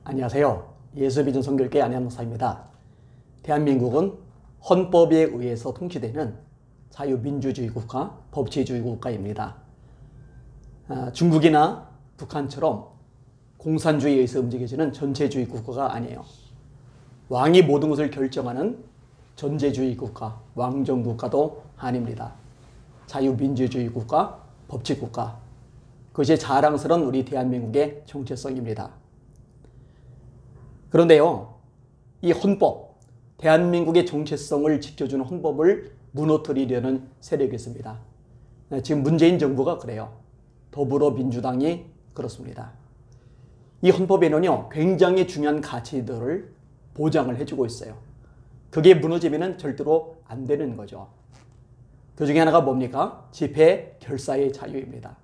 안녕하세요. 예수비전 선교회 안혜영 목사입니다. 대한민국은 헌법에 의해서 통치되는 자유민주주의 국가, 법치주의 국가입니다. 중국이나 북한처럼 공산주의에 의해서 움직여지는 전체주의 국가가 아니에요. 왕이 모든 것을 결정하는 전제주의 국가, 왕정국가도 아닙니다. 자유민주주의 국가, 법치국가. 그것이 자랑스러운 우리 대한민국의 정체성입니다. 그런데요, 이 헌법, 대한민국의 정체성을 지켜주는 헌법을 무너뜨리려는 세력이 있습니다. 지금 문재인 정부가 그래요. 더불어민주당이 그렇습니다. 이 헌법에는요, 굉장히 중요한 가치들을 보장을 해주고 있어요. 그게 무너지면 절대로 안 되는 거죠. 그 중에 하나가 뭡니까? 집회 결사의 자유입니다.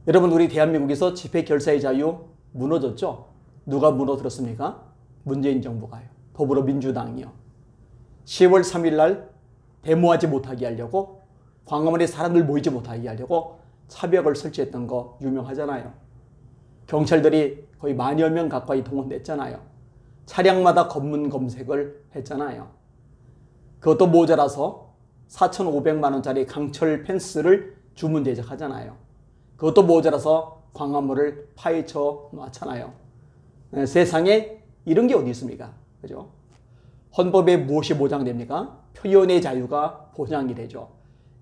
여러분, 우리 대한민국에서 집회 결사의 자유 무너졌죠? 누가 무너뜨렸습니까? 문재인 정부가요. 더불어민주당이요. 10월 3일 날 데모하지 못하게 하려고, 광화문에 사람들 모이지 못하게 하려고 차벽을 설치했던 거 유명하잖아요. 경찰들이 거의 10,000여 명 가까이 동원됐잖아요. 차량마다 검문 검색을 했잖아요. 그것도 모자라서 4,500만 원짜리 강철 펜스를 주문 제작하잖아요. 그것도 모자라서 광화문을 파헤쳐 놨잖아요. 세상에 이런 게 어디 있습니까? 그죠? 헌법에 무엇이 보장됩니까? 표현의 자유가 보장이 되죠.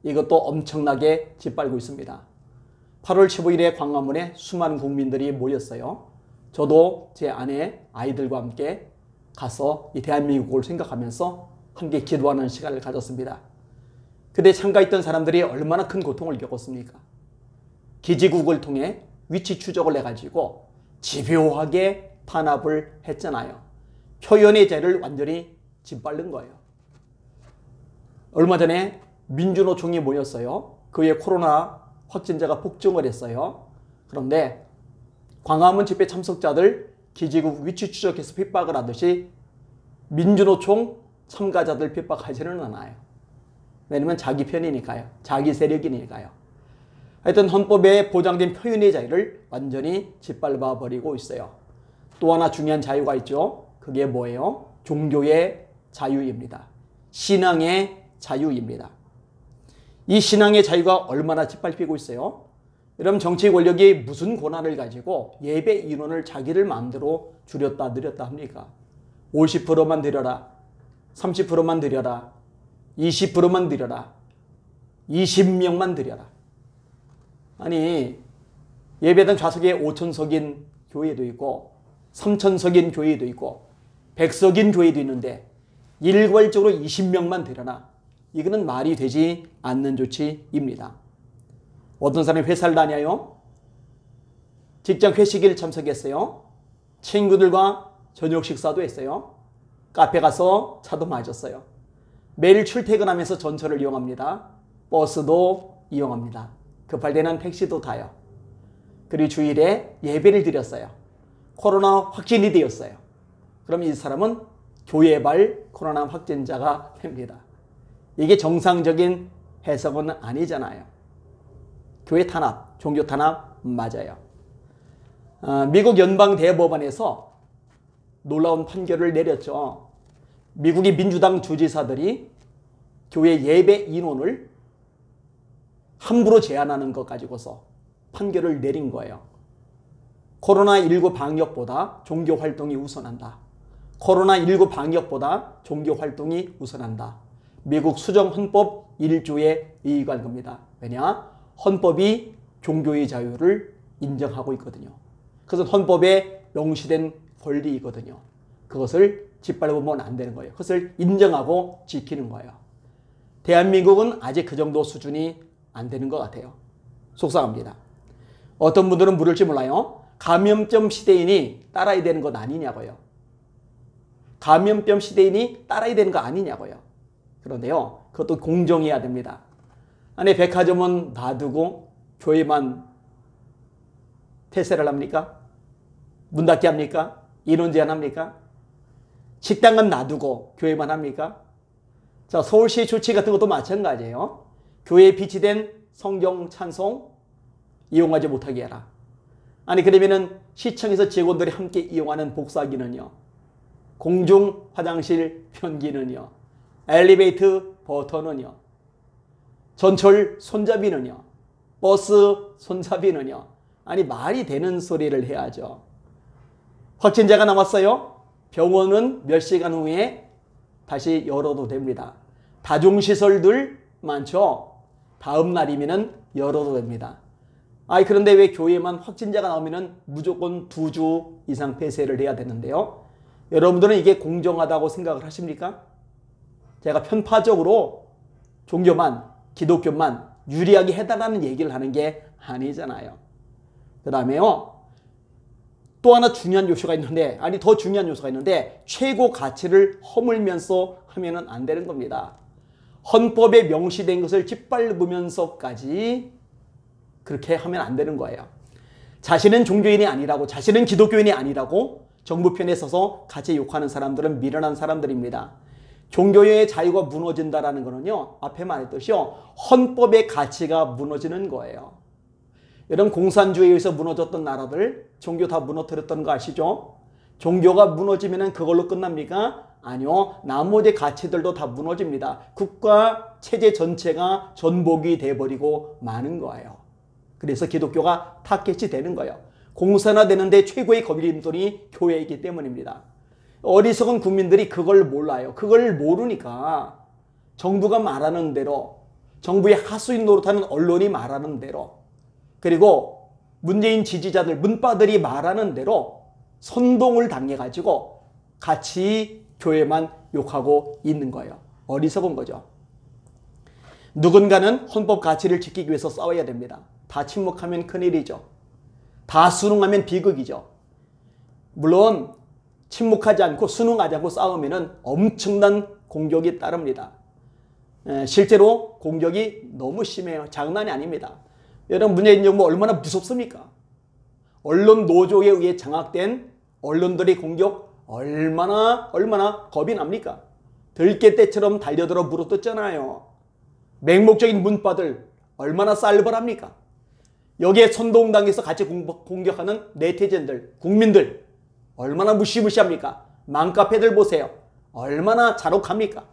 이것도 엄청나게 짓밟고 있습니다. 8월 15일에 광화문에 수많은 국민들이 모였어요. 저도 제 아내, 아이들과 함께 가서 이 대한민국을 생각하면서 함께 기도하는 시간을 가졌습니다. 그때 참가했던 사람들이 얼마나 큰 고통을 겪었습니까? 기지국을 통해 위치 추적을 해가지고 집요하게 탄압을 했잖아요. 표현의 자유를 완전히 짓밟는 거예요. 얼마 전에 민주노총이 모였어요. 그에 코로나 확진자가 폭증을 했어요. 그런데 광화문 집회 참석자들 기지국 위치 추적해서 핍박을 하듯이 민주노총 참가자들 핍박하지는 않아요. 왜냐면 자기 편이니까요. 자기 세력이니까요. 하여튼 헌법에 보장된 표현의 자유를 완전히 짓밟아 버리고 있어요. 또 하나 중요한 자유가 있죠. 그게 뭐예요? 종교의 자유입니다. 신앙의 자유입니다. 이 신앙의 자유가 얼마나 짓밟히고 있어요? 여러분, 정치 권력이 무슨 권한을 가지고 예배 인원을 자기들 마음대로 줄였다 늘렸다 합니까? 50%만 늘려라, 30%만 늘려라, 20%만 늘려라, 20명만 늘려라. 아니, 예배당 좌석에 5,000석인 교회도 있고 3,000석인 교회도 있고 100석인 교회도 있는데 일괄적으로 20명만 되려나? 이거는 말이 되지 않는 조치입니다. 어떤 사람이 회사를 다녀요. 직장 회식일 참석했어요. 친구들과 저녁 식사도 했어요. 카페 가서 차도 마셨어요. 매일 출퇴근하면서 전철을 이용합니다. 버스도 이용합니다. 급할 때는 택시도 타요. 그리고 주일에 예배를 드렸어요. 코로나 확진이 되었어요. 그럼 이 사람은 교회발 코로나 확진자가 됩니다. 이게 정상적인 해석은 아니잖아요. 교회 탄압, 종교 탄압 맞아요. 미국 연방대법원에서 놀라운 판결을 내렸죠. 미국의 민주당 주지사들이 교회 예배 인원을 함부로 제한하는 것 가지고서 판결을 내린 거예요. 코로나19 방역보다 종교 활동이 우선한다. 코로나19 방역보다 종교 활동이 우선한다. 미국 수정 헌법 1조에 의거한 겁니다. 왜냐? 헌법이 종교의 자유를 인정하고 있거든요. 그것은 헌법에 명시된 권리이거든요. 그것을 짓밟으면 안 되는 거예요. 그것을 인정하고 지키는 거예요. 대한민국은 아직 그 정도 수준이 안 되는 것 같아요. 속상합니다. 어떤 분들은 물을지 몰라요. 감염병 시대이니 따라야 되는 것 아니냐고요. 감염병 시대이니 따라야 되는 거 아니냐고요. 그런데요, 그것도 공정해야 됩니다. 아니, 백화점은 놔두고 교회만 폐쇄를 합니까? 문 닫게 합니까? 인원 제한합니까? 식당은 놔두고 교회만 합니까? 자, 서울시 조치 같은 것도 마찬가지예요. 교회에 비치된 성경 찬송 이용하지 못하게 해라. 아니 그러면은 시청에서 직원들이 함께 이용하는 복사기는요? 공중 화장실 변기는요? 엘리베이터 버튼은요? 전철 손잡이는요? 버스 손잡이는요? 아니 말이 되는 소리를 해야죠. 확진자가 나왔어요. 병원은 몇 시간 후에 다시 열어도 됩니다. 다중시설들 많죠. 다음 날이면 열어도 됩니다. 그런데 왜 교회만 확진자가 나오면 무조건 2주 이상 폐쇄를 해야 되는데요. 여러분들은 이게 공정하다고 생각을 하십니까? 제가 편파적으로 종교만, 기독교만 유리하게 해달라는 얘기를 하는 게 아니잖아요. 그 다음에요. 또 하나 중요한 요소가 있는데, 더 중요한 요소가 있는데, 최고 가치를 허물면서 하면은 안 되는 겁니다. 헌법에 명시된 것을 짓밟으면서까지 그렇게 하면 안 되는 거예요. 자신은 종교인이 아니라고, 자신은 기독교인이 아니라고 정부 편에 서서 같이 욕하는 사람들은 미련한 사람들입니다. 종교의 자유가 무너진다라는 거는요, 앞에 말했듯이요, 헌법의 가치가 무너지는 거예요. 여러분 공산주의에 의해서 무너졌던 나라들 종교 다 무너뜨렸던 거 아시죠? 종교가 무너지면 그걸로 끝납니까? 아니요. 나머지 가치들도 다 무너집니다. 국가 체제 전체가 전복이 돼버리고 마는 거예요. 그래서 기독교가 타켓이 되는 거예요. 공산화되는데 최고의 걸림돌이 교회이기 때문입니다. 어리석은 국민들이 그걸 몰라요. 그걸 모르니까 정부가 말하는 대로, 정부의 하수인 노릇하는 언론이 말하는 대로, 그리고 문재인 지지자들, 문바들이 말하는 대로 선동을 당해가지고 같이 교회만 욕하고 있는 거예요. 어리석은 거죠. 누군가는 헌법 가치를 지키기 위해서 싸워야 됩니다. 다 침묵하면 큰일이죠. 다 순응하면 비극이죠. 물론 침묵하지 않고 순응하지 않고 싸우면 엄청난 공격이 따릅니다. 실제로 공격이 너무 심해요. 장난이 아닙니다. 여러분 문재인 정부 얼마나 무섭습니까? 언론 노조에 의해 장악된 언론들의 공격 얼마나 겁이 납니까? 들깨떼처럼 달려들어 물어뜯잖아요. 맹목적인 문바들 얼마나 쌀벌합니까? 여기에 선동당해서 같이 공격하는 네티즌들, 국민들 얼마나 무시무시합니까? 맘카페들 보세요. 얼마나 잔혹합니까?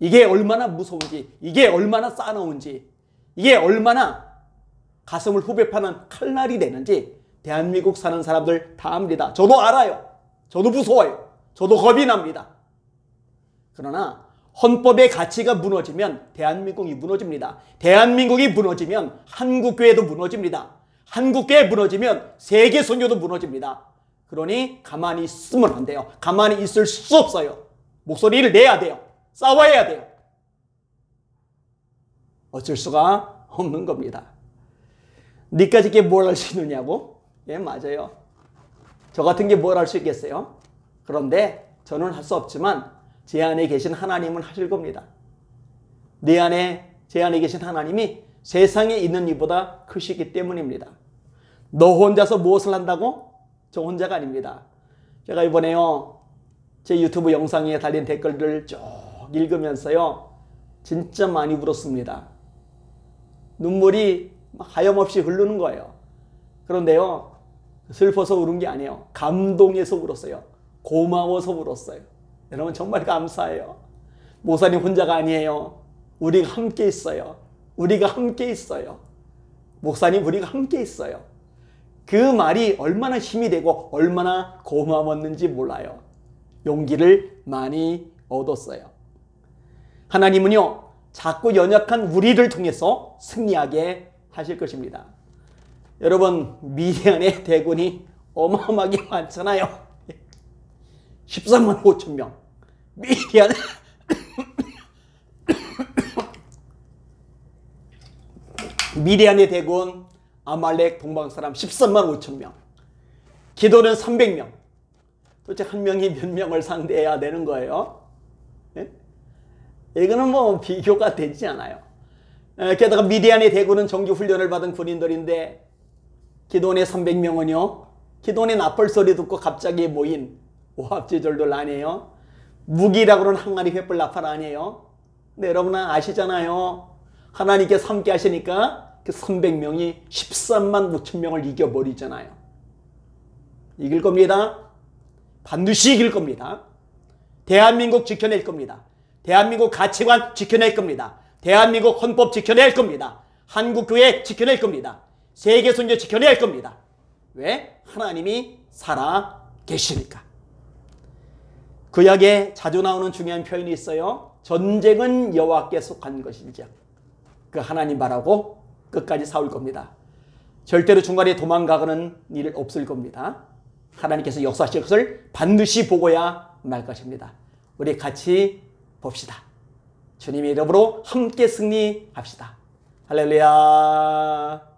이게 얼마나 무서운지, 이게 얼마나 싸나운지, 이게 얼마나 가슴을 후벼 파는 칼날이 되는지 대한민국 사는 사람들 다 압니다. 저도 알아요. 저도 무서워요. 저도 겁이 납니다. 그러나 헌법의 가치가 무너지면 대한민국이 무너집니다. 대한민국이 무너지면 한국교회도 무너집니다. 한국교회 무너지면 세계 선교도 무너집니다. 그러니 가만히 있으면 안 돼요. 가만히 있을 수 없어요. 목소리를 내야 돼요. 싸워야 돼요. 어쩔 수가 없는 겁니다. 니까지 게 뭘 할 수 있느냐고? 예, 맞아요. 저 같은 게 뭘 할 수 있겠어요? 그런데 저는 할 수 없지만 제 안에 계신 하나님은 하실 겁니다. 제 안에 계신 하나님이 세상에 있는 이보다 크시기 때문입니다. 너 혼자서 무엇을 한다고? 저 혼자가 아닙니다. 제가 이번에요, 제 유튜브 영상에 달린 댓글들 쭉 읽으면서요, 진짜 많이 울었습니다. 눈물이 하염없이 흐르는 거예요. 그런데요, 슬퍼서 울은 게 아니에요. 감동해서 울었어요. 고마워서 울었어요. 여러분 정말 감사해요. 목사님 혼자가 아니에요. 우리가 함께 있어요. 우리가 함께 있어요. 목사님 우리가 함께 있어요. 그 말이 얼마나 힘이 되고 얼마나 고마웠는지 몰라요. 용기를 많이 얻었어요. 하나님은요, 자꾸 연약한 우리를 통해서 승리하게 하실 것입니다. 여러분 미디안의 대군이 어마어마하게 많잖아요. 13만 5천 명. 미디안의 대군 아말렉 동방사람 13만 5천 명. 기도는 300명. 도대체 한 명이 몇 명을 상대해야 되는 거예요? 예? 이거는 뭐 비교가 되지 않아요. 게다가 미디안의 대군은 정규 훈련을 받은 군인들인데 기도원의 300명은요. 기도원의 나팔 소리 듣고 갑자기 모인 오합지졸들 아니에요? 무기라고는 항아리 횃불 나팔 아니에요? 근데 여러분은 아시잖아요. 하나님께서 함께 하시니까 그 300명이 13만 5천 명을 이겨버리잖아요. 이길 겁니다. 반드시 이길 겁니다. 대한민국 지켜낼 겁니다. 대한민국 가치관 지켜낼 겁니다. 대한민국 헌법 지켜낼 겁니다. 한국교회 지켜낼 겁니다. 세계선교 지켜낼 겁니다. 왜? 하나님이 살아 계시니까. 구약에 자주 나오는 중요한 표현이 있어요. 전쟁은 여호와께 속한 것인지요. 그 하나님 바라고 끝까지 싸울 겁니다. 절대로 중간에 도망가고는 일 없을 겁니다. 하나님께서 역사하실 것을 반드시 보고야 말 것입니다. 우리 같이 봅시다. 주님의 이름으로 함께 승리합시다. 할렐루야.